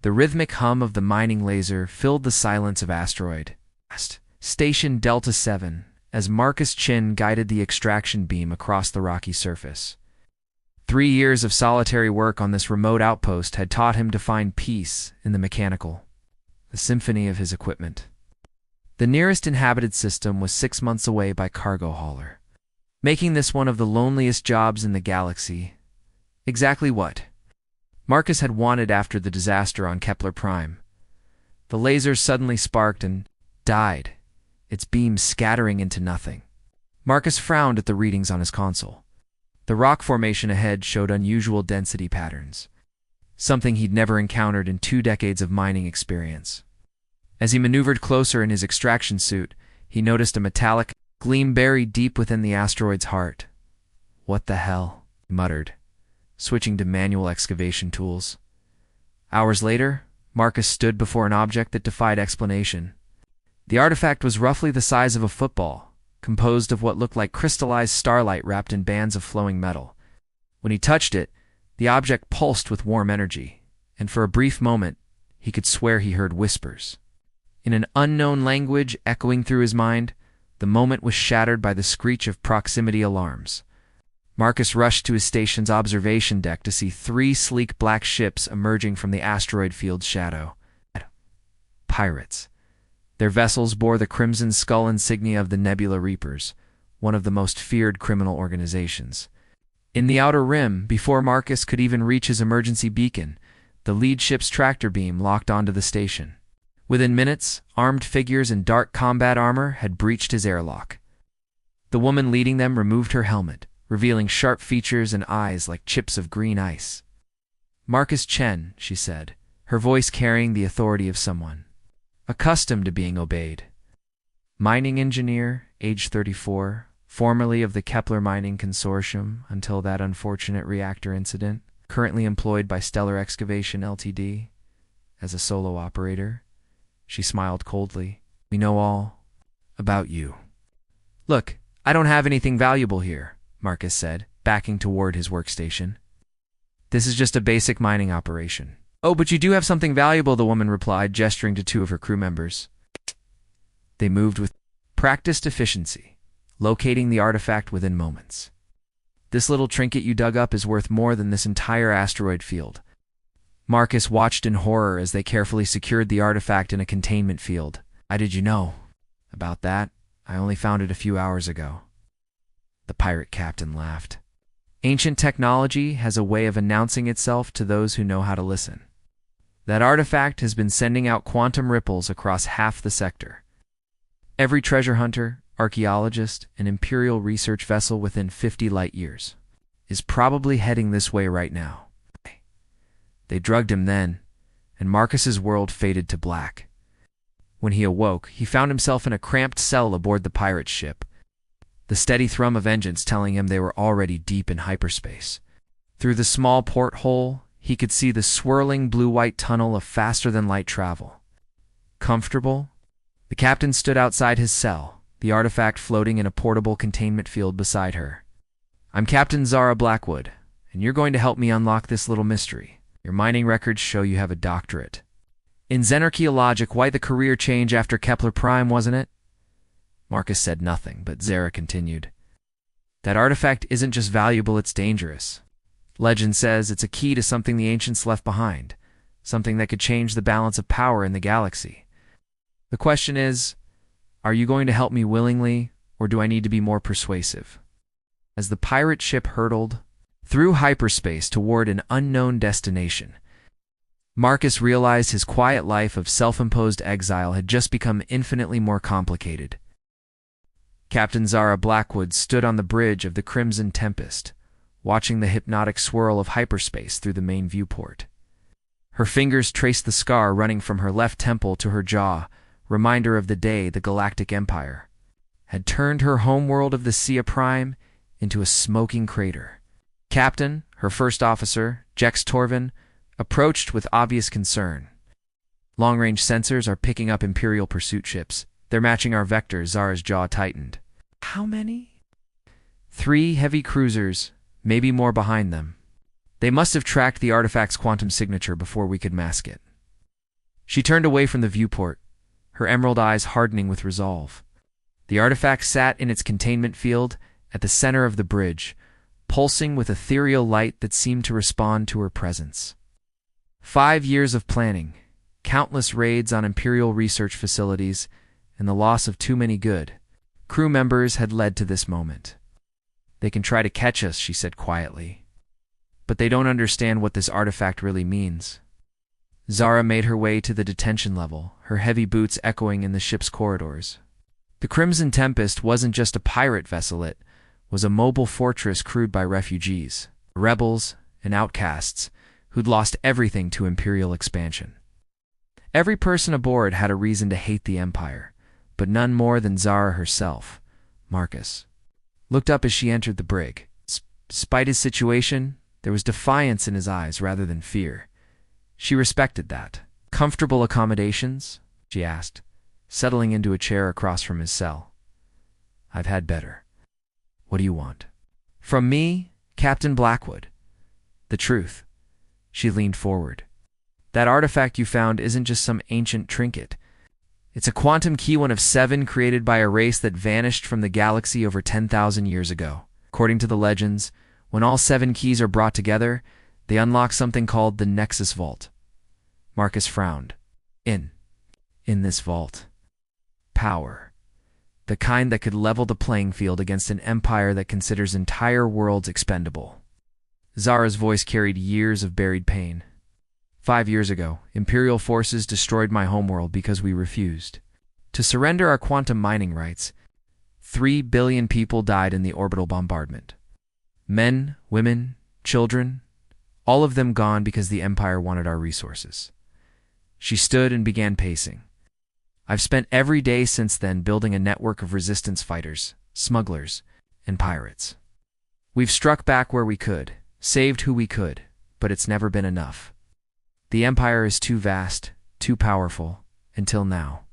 The rhythmic hum of the mining laser filled the silence of asteroid. Station Delta 7, as Marcus Chin guided the extraction beam across the rocky surface. 3 years of solitary work on this remote outpost had taught him to find peace in the mechanical, the symphony of his equipment. The nearest inhabited system was 6 months away by cargo hauler, making this one of the loneliest jobs in the galaxy. Exactly what Marcus had wanted after the disaster on Kepler Prime. The laser suddenly sparked and died, its beams scattering into nothing. Marcus frowned at the readings on his console. The rock formation ahead showed unusual density patterns, something he'd never encountered in 2 decades of mining experience. As he maneuvered closer in his extraction suit, he noticed a metallic gleam buried deep within the asteroid's heart. "What the hell?" he muttered, switching to manual excavation tools. Hours later, Marcus stood before an object that defied explanation. The artifact was roughly the size of a football, composed of what looked like crystallized starlight wrapped in bands of flowing metal. When he touched it, the object pulsed with warm energy, and for a brief moment, he could swear he heard whispers. In an unknown language echoing through his mind, the moment was shattered by the screech of proximity alarms. Marcus rushed to his station's observation deck to see 3 sleek black ships emerging from the asteroid field's shadow. Pirates. Their vessels bore the crimson skull insignia of the Nebula Reapers, one of the most feared criminal organizations. In the outer rim, before Marcus could even reach his emergency beacon, the lead ship's tractor beam locked onto the station. Within minutes, armed figures in dark combat armor had breached his airlock. The woman leading them removed her helmet, revealing sharp features and eyes like chips of green ice. "Marcus Chen," she said, her voice carrying the authority of someone accustomed to being obeyed. "Mining engineer, age 34, formerly of the Kepler Mining Consortium until that unfortunate reactor incident, currently employed by Stellar Excavation Ltd. as a solo operator." She smiled coldly. "We know all about you." "Look, I don't have anything valuable here," Marcus said, backing toward his workstation. "This is just a basic mining operation." "Oh, but you do have something valuable," the woman replied, gesturing to 2 of her crew members. They moved with practiced efficiency, locating the artifact within moments. "This little trinket you dug up is worth more than this entire asteroid field." Marcus watched in horror as they carefully secured the artifact in a containment field. "How did you know about that? I only found it a few hours ago." The pirate captain laughed. "Ancient technology has a way of announcing itself to those who know how to listen. That artifact has been sending out quantum ripples across half the sector. Every treasure hunter, archaeologist, and Imperial research vessel within 50 light years is probably heading this way right now." They drugged him then, and Marcus's world faded to black. When he awoke, he found himself in a cramped cell aboard the pirate ship, the steady thrum of engines telling him they were already deep in hyperspace. Through the small porthole, he could see the swirling blue-white tunnel of faster-than-light travel. Comfortable? The captain stood outside his cell, the artifact floating in a portable containment field beside her. "I'm Captain Zara Blackwood, and you're going to help me unlock this little mystery. Your mining records show you have a doctorate in Xenarchy logic. Quite the career change after Kepler Prime, wasn't it?" Marcus said nothing, but Zara continued. "That artifact isn't just valuable, it's dangerous. Legend says it's a key to something the ancients left behind, something that could change the balance of power in the galaxy. The question is, are you going to help me willingly, or do I need to be more persuasive?" As the pirate ship hurtled through hyperspace toward an unknown destination, Marcus realized his quiet life of self-imposed exile had just become infinitely more complicated. Captain Zara Blackwood stood on the bridge of the Crimson Tempest, watching the hypnotic swirl of hyperspace through the main viewport. Her fingers traced the scar running from her left temple to her jaw, reminder of the day the Galactic Empire had turned her homeworld of the Sia Prime into a smoking crater. Captain, her first officer, Jex Torvin, approached with obvious concern. "Long-range sensors are picking up Imperial pursuit ships. They're matching our vectors." Zara's jaw tightened. "How many?" 3 heavy cruisers, maybe more behind them. "They must have tracked the artifact's quantum signature before we could mask it." She turned away from the viewport, her emerald eyes hardening with resolve. The artifact sat in its containment field at the center of the bridge, pulsing with ethereal light that seemed to respond to her presence. 5 years of planning, countless raids on Imperial research facilities, and the loss of too many good crew members had led to this moment. "They can try to catch us," she said quietly, "but they don't understand what this artifact really means." Zara made her way to the detention level, her heavy boots echoing in the ship's corridors. The Crimson Tempest wasn't just a pirate vessel, it was a mobile fortress crewed by refugees, rebels, and outcasts who'd lost everything to Imperial expansion. Every person aboard had a reason to hate the Empire, but none more than Zara herself. Marcus looked up as she entered the brig. Despite his situation, there was defiance in his eyes rather than fear. She respected that. "Comfortable accommodations?" she asked, settling into a chair across from his cell. "I've had better. What do you want?" "From me, Captain Blackwood. The truth." She leaned forward. "That artifact you found isn't just some ancient trinket. It's a quantum key, one of 7 created by a race that vanished from the galaxy over 10,000 years ago. According to the legends, when all 7 keys are brought together, they unlock something called the Nexus Vault." Marcus frowned. In this vault. Power. The kind that could level the playing field against an empire that considers entire worlds expendable. Zara's voice carried years of buried pain. 5 years ago, Imperial forces destroyed my homeworld because we refused to surrender our quantum mining rights. 3 billion people died in the orbital bombardment. Men, women, children, all of them gone because the Empire wanted our resources. She stood and began pacing. "I've spent every day since then building a network of resistance fighters, smugglers, and pirates. We've struck back where we could, saved who we could, but it's never been enough. The Empire is too vast, too powerful, until now."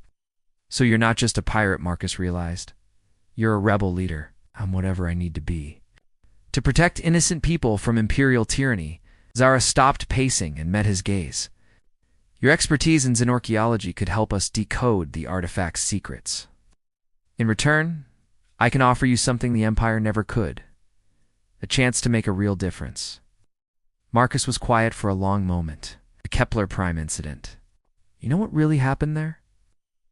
"So you're not just a pirate," Marcus realized. "You're a rebel leader. I'm whatever I need to be to protect innocent people from Imperial tyranny." Zara stopped pacing and met his gaze. "Your expertise in xenorchaeology could help us decode the artifact's secrets. In return, I can offer you something the Empire never could. A chance to make a real difference." Marcus was quiet for a long moment. The Kepler Prime incident. You know what really happened there?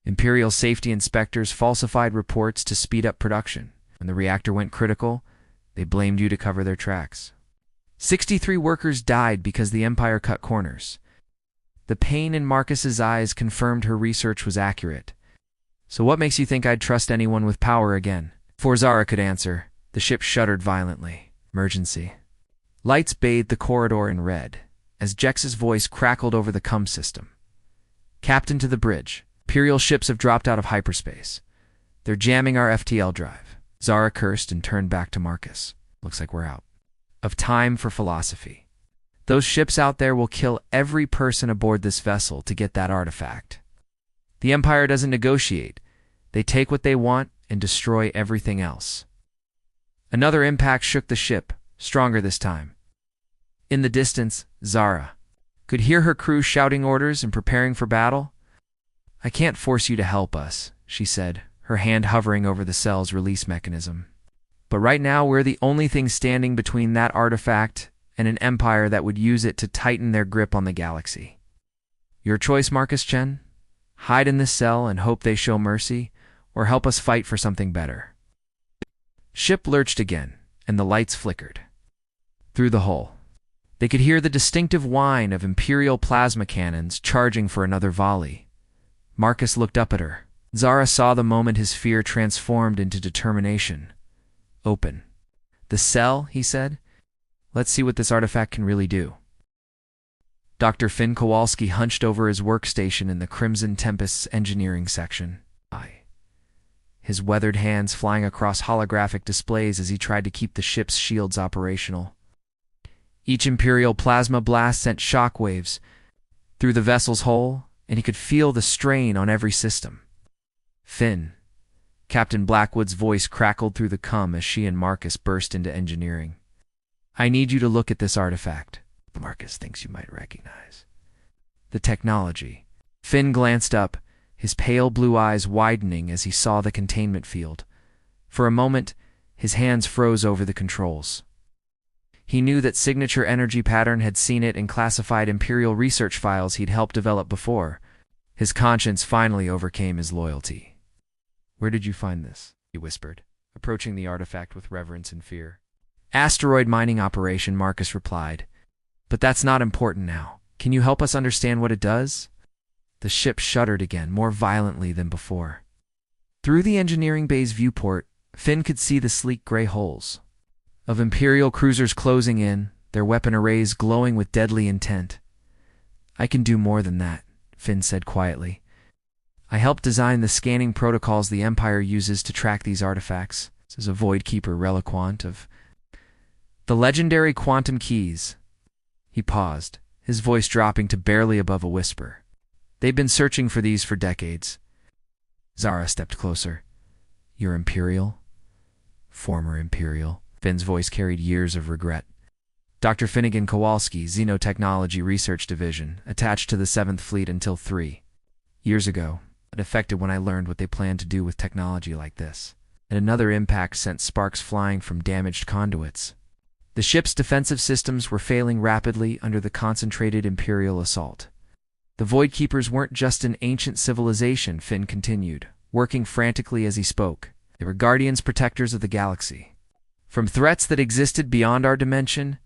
Imperial safety inspectors falsified reports to speed up production. When the reactor went critical, they blamed you to cover their tracks. 63 workers died because the Empire cut corners. The pain in Marcus's eyes confirmed her research was accurate. "So what makes you think I'd trust anyone with power again?" Before Zara could answer, the ship shuddered violently. "Emergency." Lights bathed the corridor in red, as Jex's voice crackled over the comm system. "Captain to the bridge. Imperial ships have dropped out of hyperspace. They're jamming our FTL drive." Zara cursed and turned back to Marcus. "Looks like we're out of time for philosophy. Those ships out there will kill every person aboard this vessel to get that artifact. The Empire doesn't negotiate. They take what they want and destroy everything else." Another impact shook the ship, stronger this time. In the distance, Zara could hear her crew shouting orders and preparing for battle. "I can't force you to help us," she said, her hand hovering over the cell's release mechanism. "But right now we're the only thing standing between that artifact and an empire that would use it to tighten their grip on the galaxy. Your choice, Marcus Chen? Hide in this cell and hope they show mercy, or help us fight for something better." Ship lurched again, and the lights flickered. Through the hull, they could hear the distinctive whine of Imperial plasma cannons charging for another volley. Marcus looked up at her. Zara saw the moment his fear transformed into determination. "Open the cell," he said. "Let's see what this artifact can really do." Dr. Finn Kowalski hunched over his workstation in the Crimson Tempest's engineering section. His weathered hands flying across holographic displays as he tried to keep the ship's shields operational. Each Imperial plasma blast sent shockwaves through the vessel's hull, and he could feel the strain on every system. "Finn." Captain Blackwood's voice crackled through the comm as she and Marcus burst into engineering. "I need you to look at this artifact. Marcus thinks you might recognize the technology." Finn glanced up, his pale blue eyes widening as he saw the containment field. For a moment, his hands froze over the controls. He knew that signature energy pattern had seen it in classified Imperial research files he'd helped develop before. His conscience finally overcame his loyalty. "Where did you find this?" he whispered, approaching the artifact with reverence and fear. "Asteroid mining operation," Marcus replied. "But that's not important now. Can you help us understand what it does?" The ship shuddered again, more violently than before. Through the engineering bay's viewport, Finn could see the sleek gray hulls of Imperial cruisers closing in, their weapon arrays glowing with deadly intent. "I can do more than that," Finn said quietly. "I helped design the scanning protocols the Empire uses to track these artifacts. This is a Voidkeeper reliquant of the legendary quantum keys." He paused, his voice dropping to barely above a whisper. "They've been searching for these for decades." Zara stepped closer. "You're Imperial?" "Former Imperial." Finn's voice carried years of regret. "Dr. Finnegan Kowalski, Xenotechnology Research Division, attached to the 7th Fleet until 3 years ago. It affected when I learned what they planned to do with technology like this. And another impact sent sparks flying from damaged conduits. The ship's defensive systems were failing rapidly under the concentrated Imperial assault. The Voidkeepers weren't just an ancient civilization," Finn continued, working frantically as he spoke. "They were guardians protectors of the galaxy. From threats that existed beyond our dimension,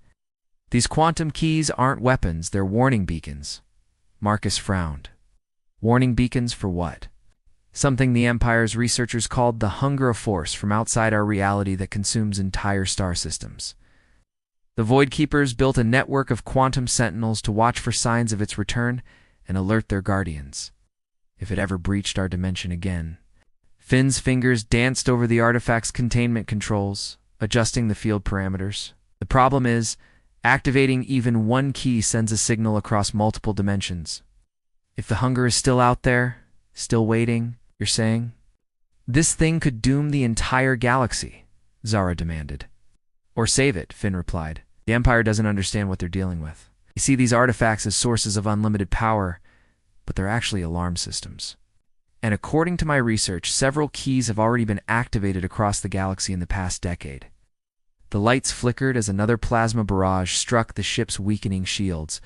these quantum keys aren't weapons, they're warning beacons." Marcus frowned. "Warning beacons for what?" "Something the Empire's researchers called the hunger of force from outside our reality that consumes entire star systems. The Voidkeepers built a network of quantum sentinels to watch for signs of its return and alert their guardians. If it ever breached our dimension again." Finn's fingers danced over the artifact's containment controls, adjusting the field parameters. "The problem is, activating even one key sends a signal across multiple dimensions. If the hunger is still out there, still waiting, you're saying?" "This thing could doom the entire galaxy," Zara demanded. "Or save it," Finn replied. "The Empire doesn't understand what they're dealing with. You see these artifacts as sources of unlimited power, but they're actually alarm systems. And according to my research, several keys have already been activated across the galaxy in the past decade." The lights flickered as another plasma barrage struck the ship's weakening shields.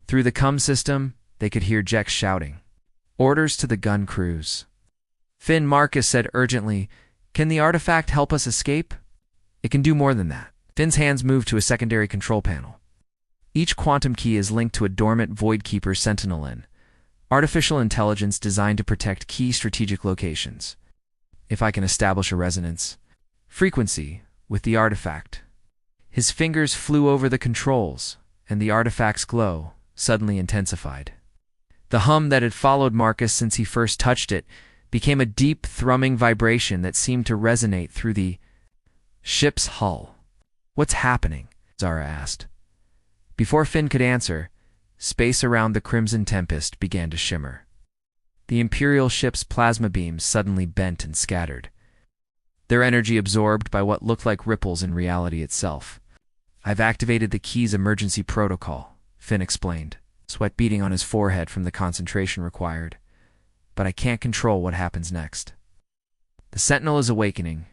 Through the comm system, they could hear Jex shouting orders to the gun crews. "Finn," Marcus said urgently, "can the artifact help us escape?" "It can do more than that." Finn's hands moved to a secondary control panel. Each quantum key is linked to a dormant Voidkeeper sentinel in artificial intelligence designed to protect key strategic locations. If I can establish a resonance frequency with the artifact. His fingers flew over the controls, and the artifact's glow suddenly intensified. The hum that had followed Marcus since he first touched it became a deep, thrumming vibration that seemed to resonate through the ship's hull. "What's happening?" Zara asked. Before Finn could answer, space around the Crimson Tempest began to shimmer. The Imperial ship's plasma beams suddenly bent and scattered, their energy absorbed by what looked like ripples in reality itself. "I've activated the key's emergency protocol," Finn explained, sweat beading on his forehead from the concentration required. "But I can't control what happens next. The Sentinel is awakening,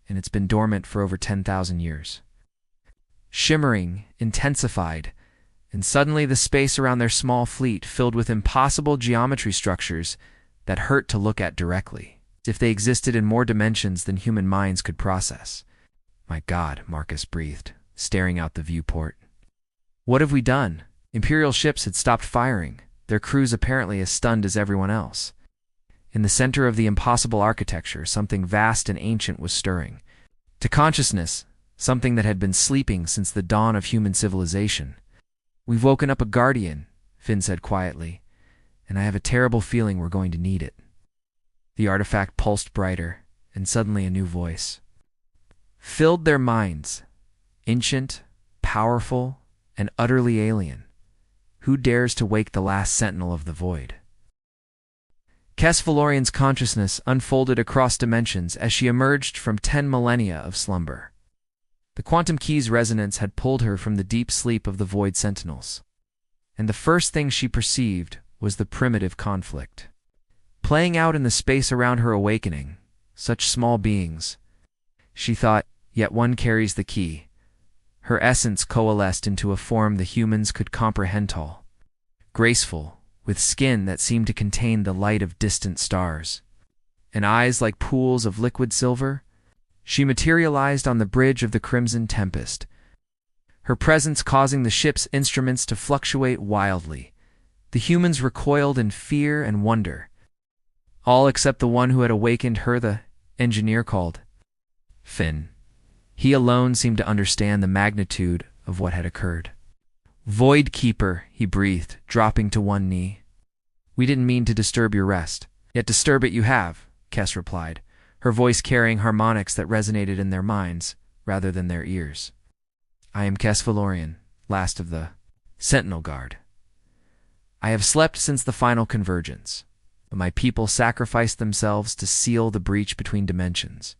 and it's been dormant for over 10,000 years. Shimmering, intensified, and suddenly the space around their small fleet filled with impossible geometry structures that hurt to look at directly, as if they existed in more dimensions than human minds could process." "My God," Marcus breathed, staring out the viewport. "What have we done?" Imperial ships had stopped firing, their crews apparently as stunned as everyone else. In the center of the impossible architecture, something vast and ancient was stirring. To consciousness, something that had been sleeping since the dawn of human civilization. "We've woken up a guardian," Finn said quietly, "and I have a terrible feeling we're going to need it." The artifact pulsed brighter, and suddenly a new voice filled their minds. Ancient, powerful, and utterly alien. Who dares to wake the last sentinel of the void? Kes Valorian's consciousness unfolded across dimensions as she emerged from 10 millennia of slumber. The quantum key's resonance had pulled her from the deep sleep of the void sentinels. And the first thing she perceived was the primitive conflict. Playing out in the space around her awakening, such small beings. She thought, yet one carries the key. Her essence coalesced into a form the humans could comprehend, tall, graceful, with skin that seemed to contain the light of distant stars, and eyes like pools of liquid silver. She materialized on the bridge of the Crimson Tempest, her presence causing the ship's instruments to fluctuate wildly. The humans recoiled in fear and wonder, all except the one who had awakened her, the engineer called Finn. He alone seemed to understand the magnitude of what had occurred. "Void Keeper," he breathed, dropping to one knee. "We didn't mean to disturb your rest. Yet disturb it you have," Kess replied, her voice carrying harmonics that resonated in their minds rather than their ears. "I am Kess Valorian, last of the Sentinel Guard. I have slept since the final convergence, but my people sacrificed themselves to seal the breach between dimensions."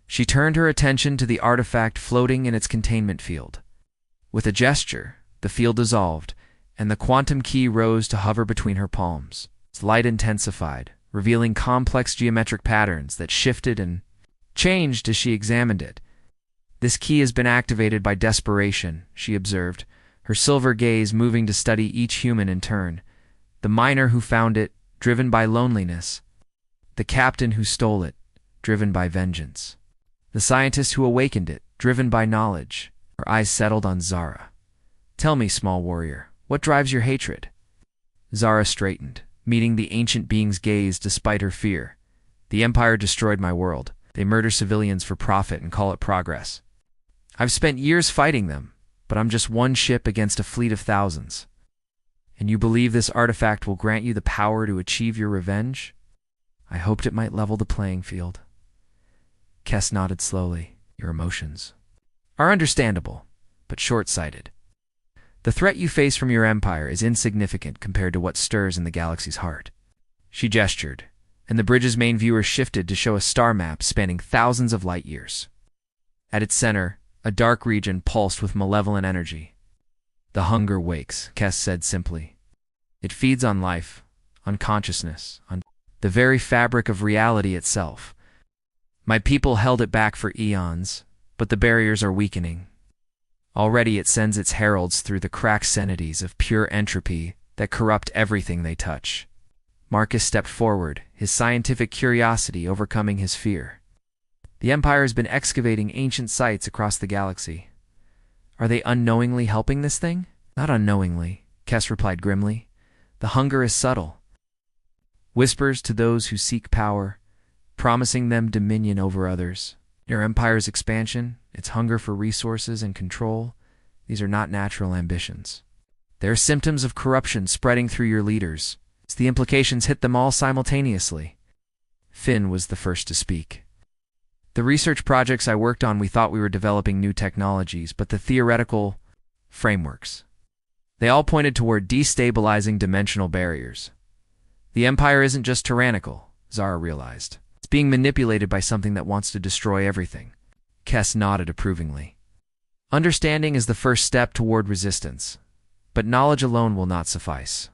She turned her attention to the artifact floating in its containment field. With a gesture, the field dissolved, and the quantum key rose to hover between her palms. Its light intensified, revealing complex geometric patterns that shifted and changed as she examined it. "This key has been activated by desperation," she observed, her silver gaze moving to study each human in turn. The miner who found it, driven by loneliness. The captain who stole it, driven by vengeance. The scientist who awakened it, driven by knowledge. Her eyes settled on Zara. "Tell me, small warrior, what drives your hatred?" Zara straightened, meeting the ancient being's gaze despite her fear. "The Empire destroyed my world. They murder civilians for profit and call it progress. I've spent years fighting them, but I'm just one ship against a fleet of thousands. And you believe this artifact will grant you the power to achieve your revenge? I hoped it might level the playing field." Kess nodded slowly. "Your emotions are understandable, but short-sighted. The threat you face from your empire is insignificant compared to what stirs in the galaxy's heart." She gestured, and the bridge's main viewer shifted to show a star map spanning thousands of light years. At its center, a dark region pulsed with malevolent energy. "The hunger wakes," Kess said simply. "It feeds on life, on consciousness, on the very fabric of reality itself. My people held it back for eons, but the barriers are weakening. Already it sends its heralds through the cracked sanities of pure entropy that corrupt everything they touch." Marcus stepped forward, his scientific curiosity overcoming his fear. "The Empire has been excavating ancient sites across the galaxy. Are they unknowingly helping this thing?" "Not unknowingly," Kess replied grimly. "The hunger is subtle. Whispers to those who seek power, promising them dominion over others. Your empire's expansion, its hunger for resources and control, these are not natural ambitions. They are symptoms of corruption spreading through your leaders. The implications hit them all simultaneously." Finn was the first to speak. "The research projects I worked on, we thought we were developing new technologies, but the theoretical frameworks, they all pointed toward destabilizing dimensional barriers. The Empire isn't just tyrannical," Zara realized. "It's being manipulated by something that wants to destroy everything." Kess nodded approvingly. "Understanding is the first step toward resistance, but knowledge alone will not suffice.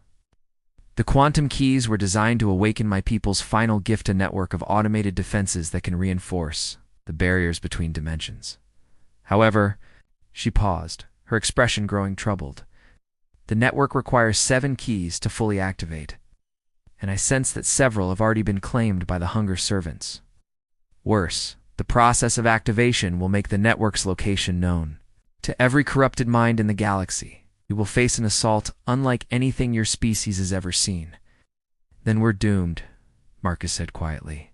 The quantum keys were designed to awaken my people's final gift, a network of automated defenses that can reinforce the barriers between dimensions. However," she paused, her expression growing troubled, "the network requires 7 keys to fully activate, and I sense that several have already been claimed by the Hunger Servants. Worse, the process of activation will make the network's location known to every corrupted mind in the galaxy. You will face an assault unlike anything your species has ever seen." "Then we're doomed," Marcus said quietly.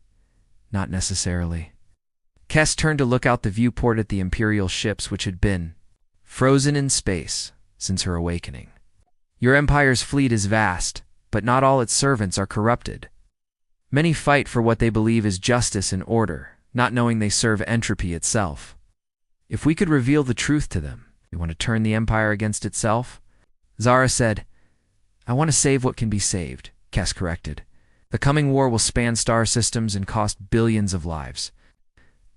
"Not necessarily." Kess turned to look out the viewport at the Imperial ships which had been frozen in space since her awakening. "Your Empire's fleet is vast, but not all its servants are corrupted. Many fight for what they believe is justice and order, not knowing they serve entropy itself. If we could reveal the truth to them, you want to turn the Empire against itself?" Zara said. "I want to save what can be saved," Kess corrected. "The coming war will span star systems and cost billions of lives.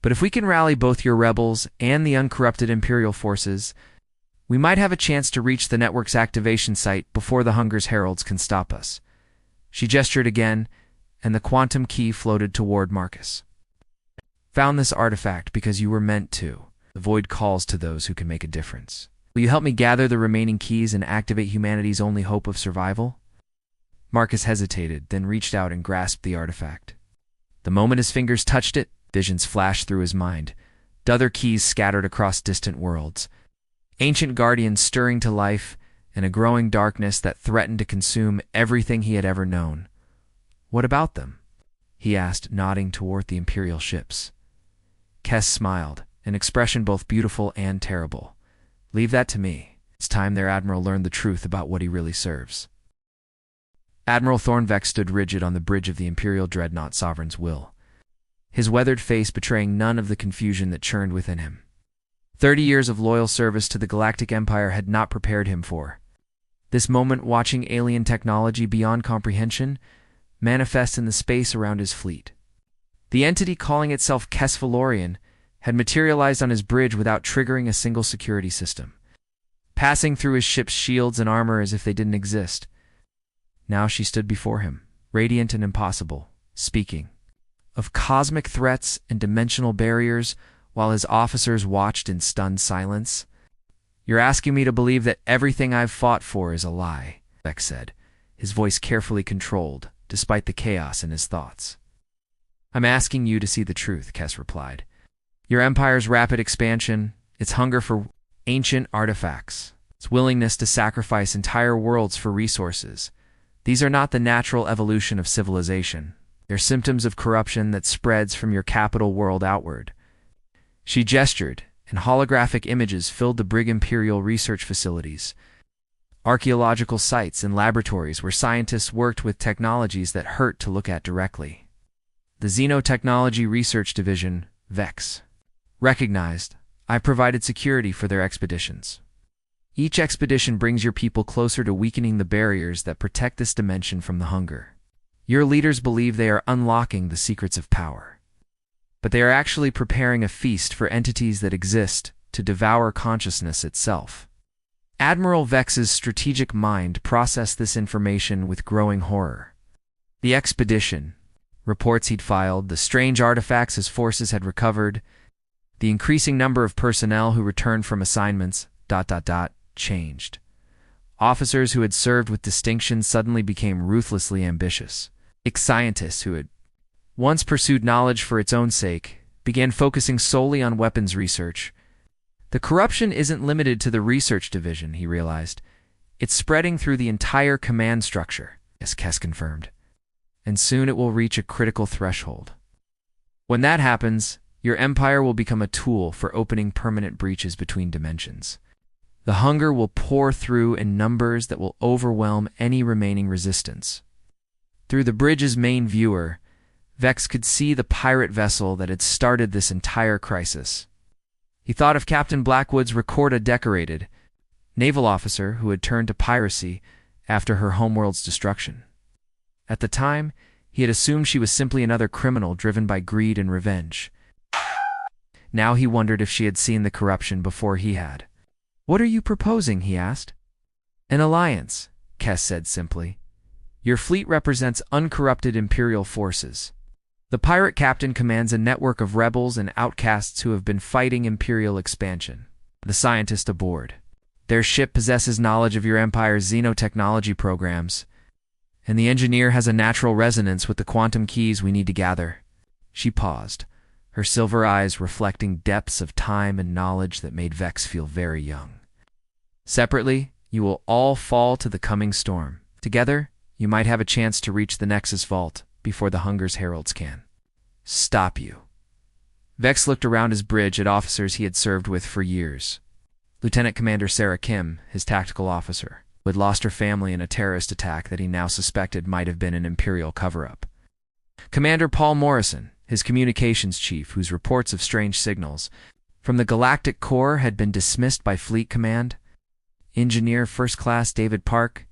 But if we can rally both your rebels and the uncorrupted Imperial forces, We might have a chance to reach the network's activation site before the Hunger's heralds can stop us. She gestured again, and the quantum key floated toward Marcus. Found this artifact because you were meant to. The void calls to those who can make a difference. Will you help me gather the remaining keys and activate humanity's only hope of survival? Marcus hesitated, then reached out and grasped the artifact. The moment his fingers touched it, visions flashed through his mind. Other keys scattered across distant worlds. Ancient guardians stirring to life, and a growing darkness that threatened to consume everything he had ever known. What about them? He asked, nodding toward the Imperial ships. Kes smiled, an expression both beautiful and terrible. Leave that to me. It's time their admiral learned the truth about what he really serves. Admiral Thornvex stood rigid on the bridge of the Imperial dreadnought Sovereign's Will, his weathered face betraying none of the confusion that churned within him. 30 years of loyal service to the Galactic Empire had not prepared him for this moment. Watching alien technology beyond comprehension manifest in the space around his fleet. The entity calling itself Kesvalorian had materialized on his bridge without triggering a single security system, passing through his ship's shields and armor as if they didn't exist. Now she stood before him, radiant and impossible, speaking of cosmic threats and dimensional barriers while his officers watched in stunned silence. You're asking me to believe that everything I've fought for is a lie, Vex said, his voice carefully controlled, despite the chaos in his thoughts. I'm asking you to see the truth, Kes replied. Your empire's rapid expansion, its hunger for ancient artifacts, its willingness to sacrifice entire worlds for resources. These are not the natural evolution of civilization. They're symptoms of corruption that spreads from your capital world outward. She gestured, and holographic images filled the Brig Imperial research facilities, archaeological sites and laboratories where scientists worked with technologies that hurt to look at directly. The Xenotechnology Research Division, VEX, recognized, I provided security for their expeditions. Each expedition brings your people closer to weakening the barriers that protect this dimension from the hunger. Your leaders believe they are unlocking the secrets of power, but they are actually preparing a feast for entities that exist to devour consciousness itself. Admiral Vex's strategic mind processed this information with growing horror. The expedition, reports he'd filed, the strange artifacts his forces had recovered, the increasing number of personnel who returned from assignments, changed. Officers who had served with distinction suddenly became ruthlessly ambitious. Scientists who had once pursued knowledge for its own sake began focusing solely on weapons research. The corruption isn't limited to the research division, he realized. It's spreading through the entire command structure, as Kes confirmed. And soon it will reach a critical threshold. When that happens, your empire will become a tool for opening permanent breaches between dimensions. The hunger will pour through in numbers that will overwhelm any remaining resistance. Through the bridge's main viewer, Vex could see the pirate vessel that had started this entire crisis. He thought of Captain Blackwood's Recorda-decorated naval officer who had turned to piracy after her homeworld's destruction. At the time, he had assumed she was simply another criminal driven by greed and revenge. Now he wondered if she had seen the corruption before he had. What are you proposing? He asked. An alliance, Kes said simply. Your fleet represents uncorrupted Imperial forces. The pirate captain commands a network of rebels and outcasts who have been fighting Imperial expansion. The scientist aboard. Their ship possesses knowledge of your Empire's xenotechnology programs, and the engineer has a natural resonance with the quantum keys we need to gather. She paused, her silver eyes reflecting depths of time and knowledge that made Vex feel very young. Separately, you will all fall to the coming storm. Together, you might have a chance to reach the Nexus Vault before the Hunger's heralds can stop you. Vex looked around his bridge at officers he had served with for years. Lieutenant Commander Sarah Kim, his tactical officer, who had lost her family in a terrorist attack that he now suspected might have been an Imperial cover-up. Commander Paul Morrison, his communications chief, whose reports of strange signals from the Galactic Corps had been dismissed by Fleet Command. Engineer First Class David Park,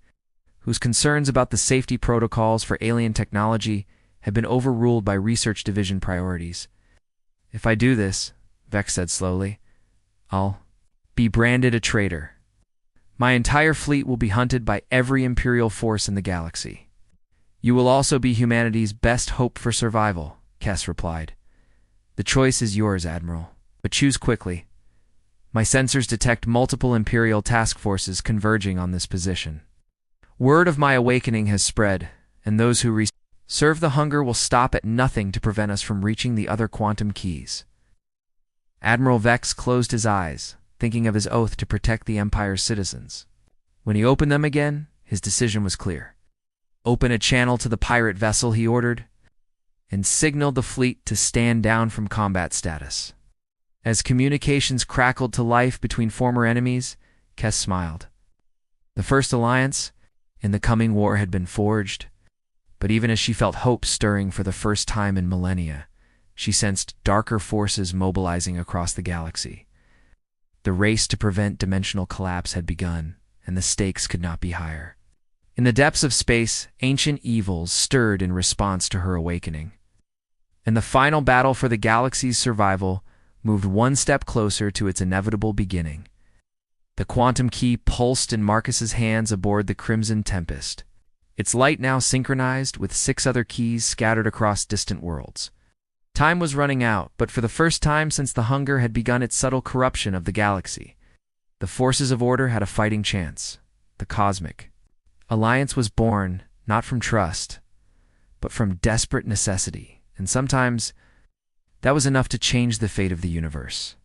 whose concerns about the safety protocols for alien technology had been overruled by Research Division priorities. If I do this, Vex said slowly, I'll be branded a traitor, My entire fleet will be hunted by every Imperial force in the galaxy. You will also be humanity's best hope for survival, Kess replied. The choice is yours, Admiral, but choose quickly. My sensors detect multiple Imperial task forces converging on this position. Word of my awakening has spread, and those who serve the hunger will stop at nothing to prevent us from reaching the other quantum keys. Admiral Vex closed his eyes, thinking of his oath to protect the Empire's citizens. When he opened them again, his decision was clear. Open a channel to the pirate vessel, he ordered, and signaled the fleet to stand down from combat status. As communications crackled to life between former enemies, Kess smiled. The first alliance in the coming war had been forged, but even as she felt hope stirring for the first time in millennia, she sensed darker forces mobilizing across the galaxy. The race to prevent dimensional collapse had begun, and the stakes could not be higher. In the depths of space, ancient evils stirred in response to her awakening. And the final battle for the galaxy's survival moved one step closer to its inevitable beginning. The quantum key pulsed in Marcus's hands aboard the Crimson Tempest, its light now synchronized with 6 other keys scattered across distant worlds. Time was running out, but for the first time since the hunger had begun its subtle corruption of the galaxy, the forces of order had a fighting chance. The cosmic alliance was born not from trust, but from desperate necessity, and sometimes that was enough to change the fate of the universe.